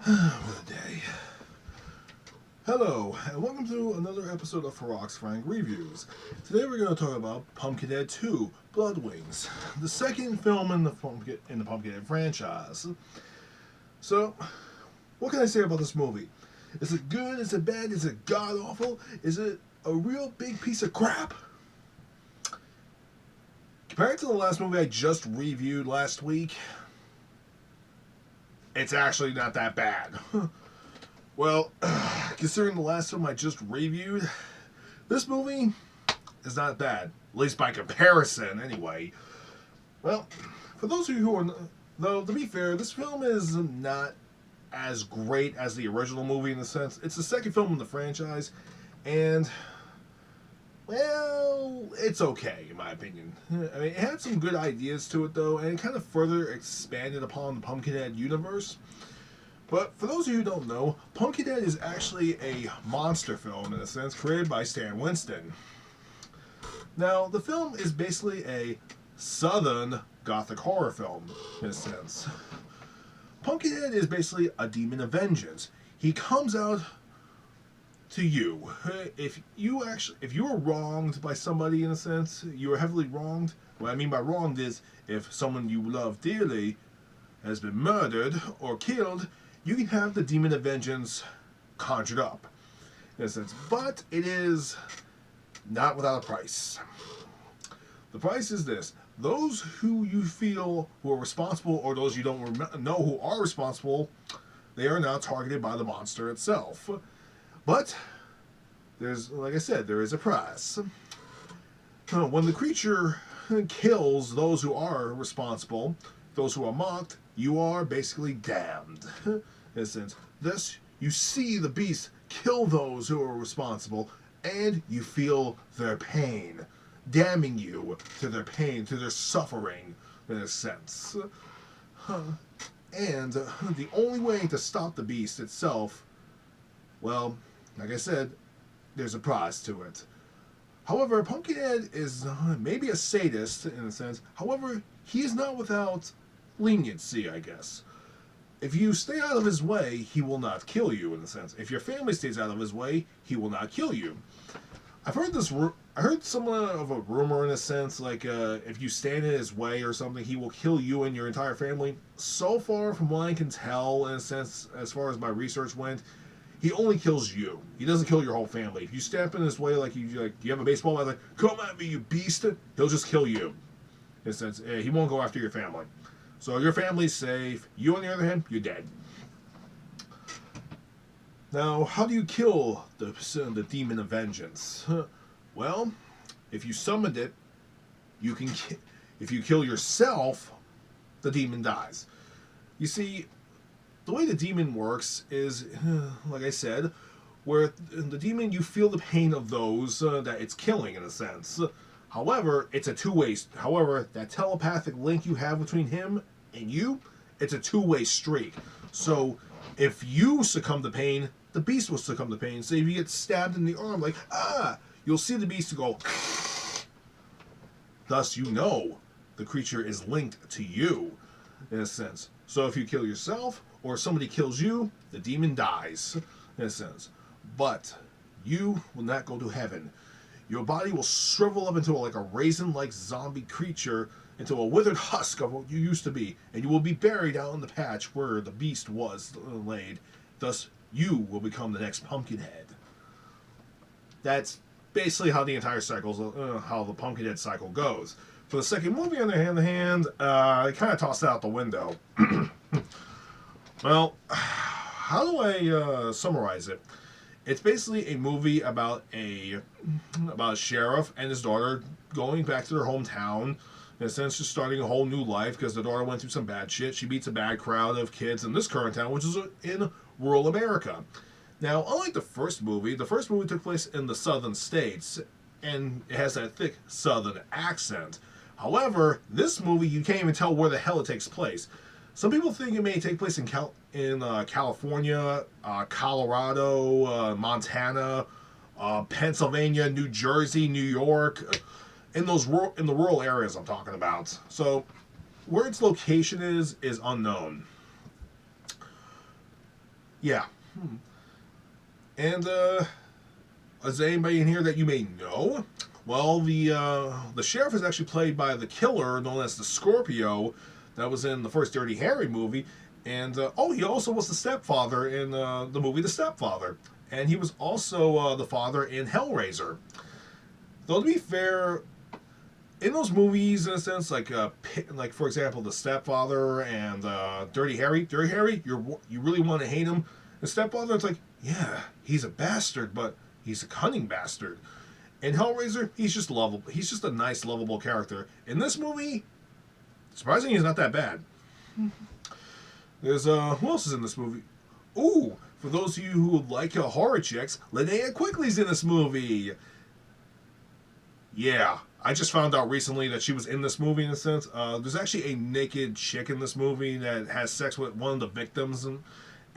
What a day. Hello, and welcome to another episode of Fearox Frank Reviews. Today we're going to talk about Pumpkinhead 2, Bloodwings, the second film in the Pumpkinhead franchise. So, what can I say about this movie? Is it good? Is it bad? Is it god-awful? Is it a real big piece of crap? Compared to the last movie I just reviewed last week, it's actually not that bad. Well, considering the last film I just reviewed, this movie is not bad. At least by comparison, anyway. Well, for those of you who are... Though, to be fair, this film is not as great as the original movie in the sense. It's the second film in the franchise, and... well, it's okay, in my opinion. I mean, it had some good ideas to it, though, and it kind of further expanded upon the Pumpkinhead universe. But for those of you who don't know, Pumpkinhead is actually a monster film, in a sense, created by Stan Winston. Now, the film is basically a southern gothic horror film, in a sense. Pumpkinhead is basically a demon of vengeance. He comes out to you. If you were wronged by somebody, in a sense, you were heavily wronged. What I mean by wronged is if someone you love dearly has been murdered or killed, you can have the demon of vengeance conjured up, in a sense. But it is not without a price. The price is this: those who you feel who are responsible, or those you don't know who are responsible, they are now targeted by the monster itself. But there's, like I said, there is a price. When the creature kills those who are responsible, those who are mocked, you are basically damned. In a sense, thus you see the beast kill those who are responsible, and you feel their pain, damning you to their pain, to their suffering, in a sense. And the only way to stop the beast itself, well, like I said, there's a price to it. However, Pumpkinhead is maybe a sadist, in a sense. However, he is not without leniency, I guess. If you stay out of his way, he will not kill you, in a sense. If your family stays out of his way, he will not kill you. I heard somewhat of a rumor, in a sense, like if you stand in his way or something, he will kill you and your entire family. So far, from what I can tell, in a sense, as far as my research went, he only kills you. He doesn't kill your whole family. If you step in his way, like you have a baseball bat, like, come at me, you beast, he'll just kill you. In a sense, he won't go after your family. So your family's safe. You, on the other hand, you're dead. Now, how do you kill the demon of vengeance? Well, if you summoned it, you can. If you kill yourself, the demon dies. You see, the way the demon works is, like I said, where the demon, you feel the pain of those that it's killing, in a sense. However, it's a two-way. However, that telepathic link you have between him and you, it's a two-way streak. So, if you succumb to pain, the beast will succumb to pain. So if you get stabbed in the arm, like, you'll see the beast go. Thus, you know the creature is linked to you, in a sense. So if you kill yourself, or somebody kills you, the demon dies, in a sense. But you will not go to heaven. Your body will shrivel up into like a raisin-like zombie creature, into a withered husk of what you used to be, and you will be buried out in the patch where the beast was laid. Thus, you will become the next Pumpkinhead. That's basically how the entire cycle, how the Pumpkinhead cycle goes. For the second movie, on the other hand, I kind of tossed it out the window. Well, how do I summarize it? It's basically a movie about a sheriff and his daughter going back to their hometown, in a sense, just starting a whole new life because the daughter went through some bad shit. She beats a bad crowd of kids in this current town, which is in rural America. Now, unlike the first movie took place in the southern states, and it has that thick southern accent. However, this movie, you can't even tell where the hell it takes place. Some people think it may take place in California, Colorado, Montana, Pennsylvania, New Jersey, New York, in the rural areas I'm talking about. So where its location is unknown. Yeah. And is there anybody in here that you may know? Well, the sheriff is actually played by the killer known as the Scorpio that was in the first Dirty Harry movie. And, he also was the stepfather in the movie The Stepfather. And he was also the father in Hellraiser. Though, to be fair, in those movies, in a sense, like for example, The Stepfather and Dirty Harry, you really want to hate him. The Stepfather, it's like, yeah, he's a bastard, but he's a cunning bastard. In Hellraiser, he's just lovable. He's just a nice, lovable character. In this movie, surprisingly, he's not that bad. There's, who else is in this movie? Ooh, for those of you who like horror chicks, Linnea Quigley's in this movie. Yeah, I just found out recently that she was in this movie in a sense. There's actually a naked chick in this movie that has sex with one of the victims.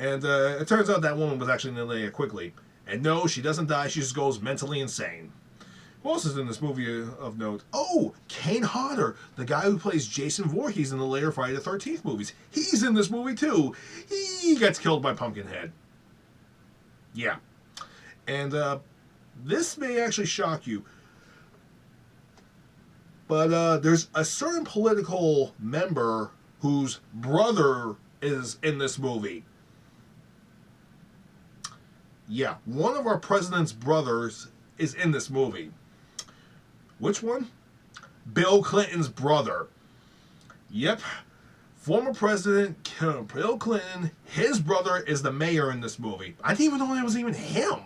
And it turns out that woman was actually Linnea Quigley. And no, she doesn't die, she just goes mentally insane. Who else is in this movie of note? Oh, Kane Hodder, the guy who plays Jason Voorhees in the later Friday the 13th movies. He's in this movie too. He gets killed by Pumpkinhead. Yeah. And this may actually shock you. But there's a certain political member whose brother is in this movie. Yeah, one of our president's brothers is in this movie. Which one? Bill Clinton's brother. Yep. Former President Bill Clinton, his brother is the mayor in this movie. I didn't even know it was even him.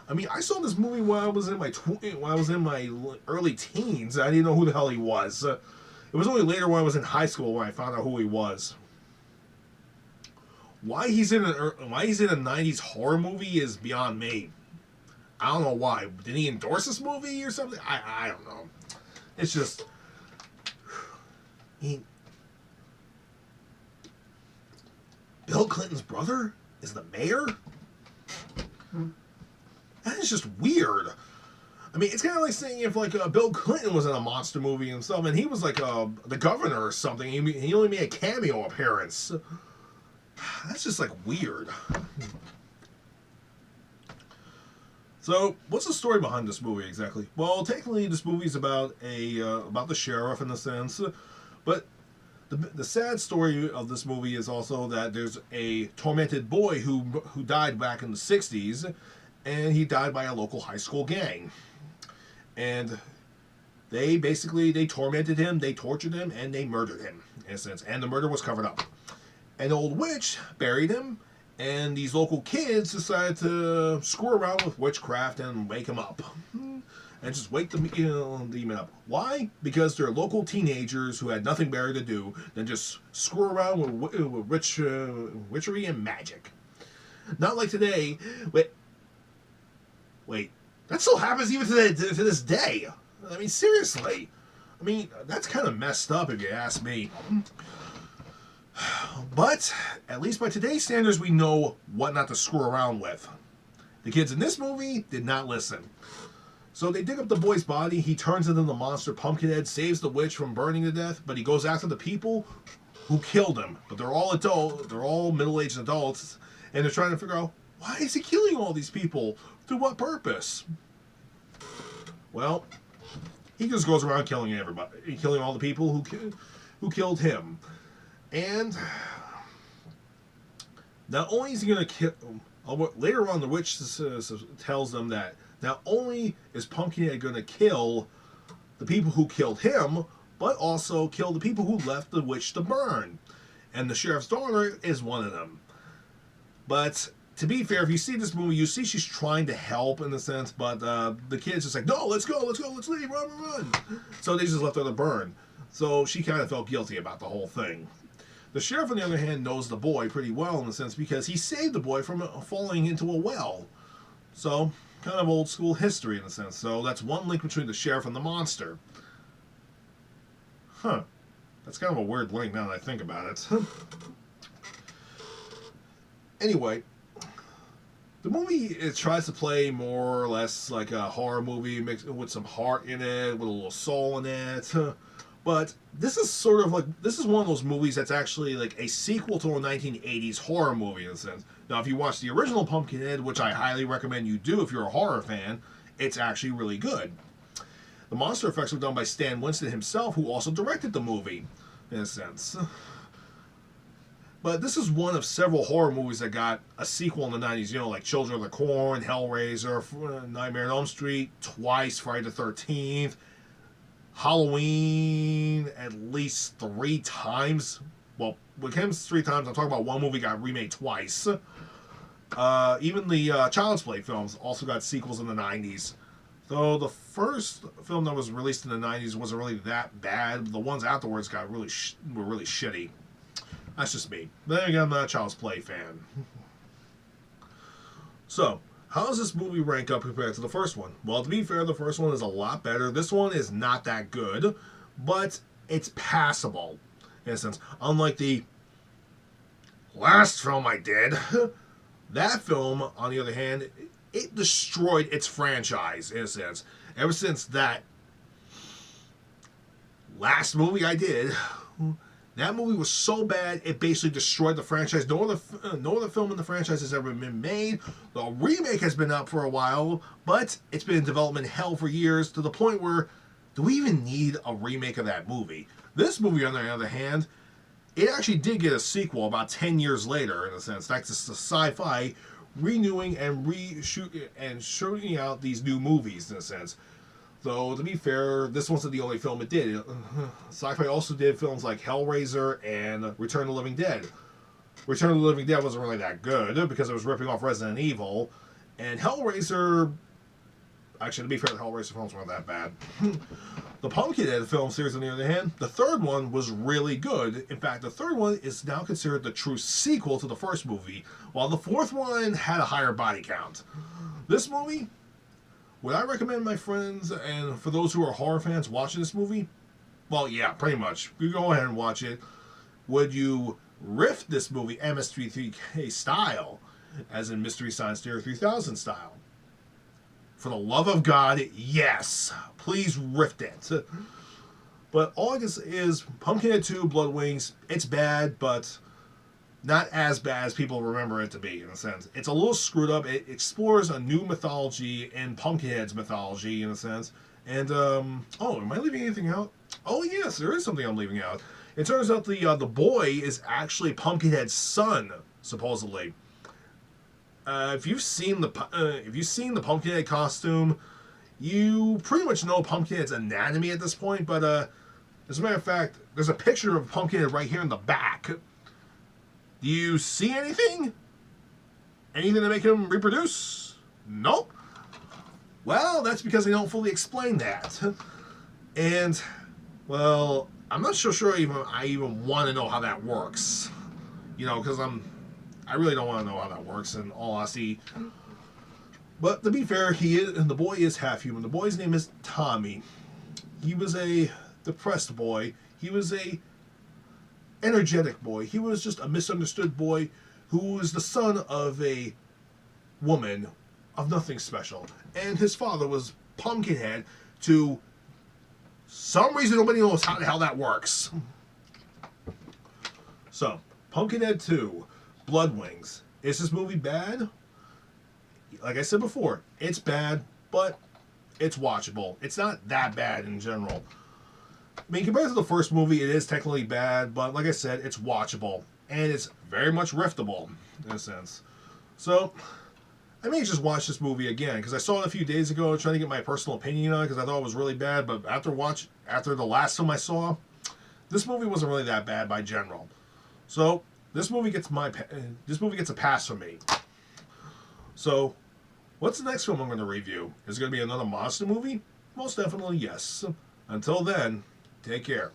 I mean, I saw this movie when I was in my early teens. I didn't know who the hell he was. It was only later when I was in high school when I found out who he was. Why he's in a 90s horror movie is beyond me. I don't know why. Did he endorse this movie or something? I don't know. It's just... Bill Clinton's brother is the mayor? That is just weird. I mean, it's kind of like saying if like Bill Clinton was in a monster movie and stuff, and he was like the governor or something. He only made a cameo appearance. That's just like weird. So, what's the story behind this movie exactly? Well, technically, this movie is about the sheriff in a sense, but the sad story of this movie is also that there's a tormented boy who died back in the 60s, and he died by a local high school gang, and they tormented him, they tortured him, and they murdered him in a sense, and the murder was covered up. An old witch buried him. And these local kids decided to screw around with witchcraft and wake him up. And just wake the demon up. Why? Because they're local teenagers who had nothing better to do than just screw around with witchery and magic. Not like today. Wait. That still happens even to this day. I mean, seriously. I mean, that's kind of messed up if you ask me. But, at least by today's standards, we know what not to screw around with. The kids in this movie did not listen. So they dig up the boy's body, he turns into the monster Pumpkinhead, saves the witch from burning to death, but he goes after the people who killed him. But they're all middle-aged adults, and they're trying to figure out, why is he killing all these people? To what purpose? Well, he just goes around killing everybody, killing all the people who killed him. And not only is he going to kill... Later on, the witch tells them that not only is Pumpkinhead going to kill the people who killed him, but also kill the people who left the witch to burn. And the sheriff's daughter is one of them. But to be fair, if you see this movie, you see she's trying to help in a sense, but the kid's just like, no, let's go, let's leave, run. So they just left her to burn. So she kind of felt guilty about the whole thing. The sheriff, on the other hand, knows the boy pretty well in a sense because he saved the boy from falling into a well. So, kind of old school history in a sense. So that's one link between the sheriff and the monster. Huh. That's kind of a weird link now that I think about it. Anyway, the movie, it tries to play more or less like a horror movie mixed with some heart in it, with a little soul in it. But this is sort of like, this is one of those movies that's actually like a sequel to a 1980s horror movie in a sense. Now, if you watch the original Pumpkinhead, which I highly recommend you do if you're a horror fan, it's actually really good. The monster effects were done by Stan Winston himself, who also directed the movie, in a sense. But this is one of several horror movies that got a sequel in the 90s, you know, like Children of the Corn, Hellraiser, Nightmare on Elm Street, twice Friday the 13th, Halloween at least 3 times. Well, when it comes to 3 times, I'm talking about one movie got remade twice. Even the Child's Play films also got sequels in the 90s. Though the first film that was released in the 90s wasn't really that bad, the ones afterwards got were really shitty. That's just me. Then again, I'm not a Child's Play fan. So, how does this movie rank up compared to the first one? Well, to be fair, the first one is a lot better. This one is not that good, but it's passable, in a sense. Unlike the last film I did, that film, on the other hand, it destroyed its franchise, in a sense. Ever since that last movie I did, that movie was so bad, it basically destroyed the franchise. No other film in the franchise has ever been made. The remake has been out for a while, but it's been in development hell for years, to the point where, do we even need a remake of that movie? This movie, on the other hand, it actually did get a sequel about 10 years later, in a sense. That's just a sci-fi renewing and shooting out these new movies, in a sense. Though, to be fair, this wasn't the only film it did. Sci-fi also did films like Hellraiser and Return of the Living Dead. Return of the Living Dead wasn't really that good because it was ripping off Resident Evil. And Hellraiser... Actually, to be fair, the Hellraiser films weren't that bad. The Pumpkinhead film series, on the other hand, the third one was really good. In fact, the third one is now considered the true sequel to the first movie, while the fourth one had a higher body count. This movie... Would I recommend my friends and for those who are horror fans watching this movie? Well, yeah, pretty much. You go ahead and watch it. Would you riff this movie MS-33K style, as in Mystery Science Theater 3000 style? For the love of God, yes. Please riff it. But all I can say is Pumpkinhead 2, Bloodwings, it's bad, but not as bad as people remember it to be, in a sense. It's a little screwed up. It explores a new mythology in Pumpkinhead's mythology, in a sense. And, oh, am I leaving anything out? Oh, yes, there is something I'm leaving out. It turns out the boy is actually Pumpkinhead's son, supposedly. If you've seen the Pumpkinhead costume, you pretty much know Pumpkinhead's anatomy at this point. But as a matter of fact, there's a picture of Pumpkinhead right here in the back. Do you see anything? Anything to make him reproduce? Nope. Well, that's because they don't fully explain that. And, well, I'm not so sure I even want to know how that works. You know, because I really don't want to know how that works, in all honesty. But to be fair, the boy is half human. The boy's name is Tommy. He was a depressed boy. He was a energetic boy. He was just a misunderstood boy who was the son of a woman of nothing special. And his father was Pumpkinhead. To some reason, nobody knows how the hell that works. So, Pumpkinhead 2, Bloodwings. Is this movie bad? Like I said before, it's bad, but it's watchable. It's not that bad in general. I mean, compared to the first movie, it is technically bad, but like I said, it's watchable. And it's very much riftable, in a sense. So, I may just watch this movie again, because I saw it a few days ago, trying to get my personal opinion on it, because I thought it was really bad, but after the last film I saw, this movie wasn't really that bad by general. So, this movie gets a pass from me. So, what's the next film I'm going to review? Is it going to be another monster movie? Most definitely yes. Until then, take care.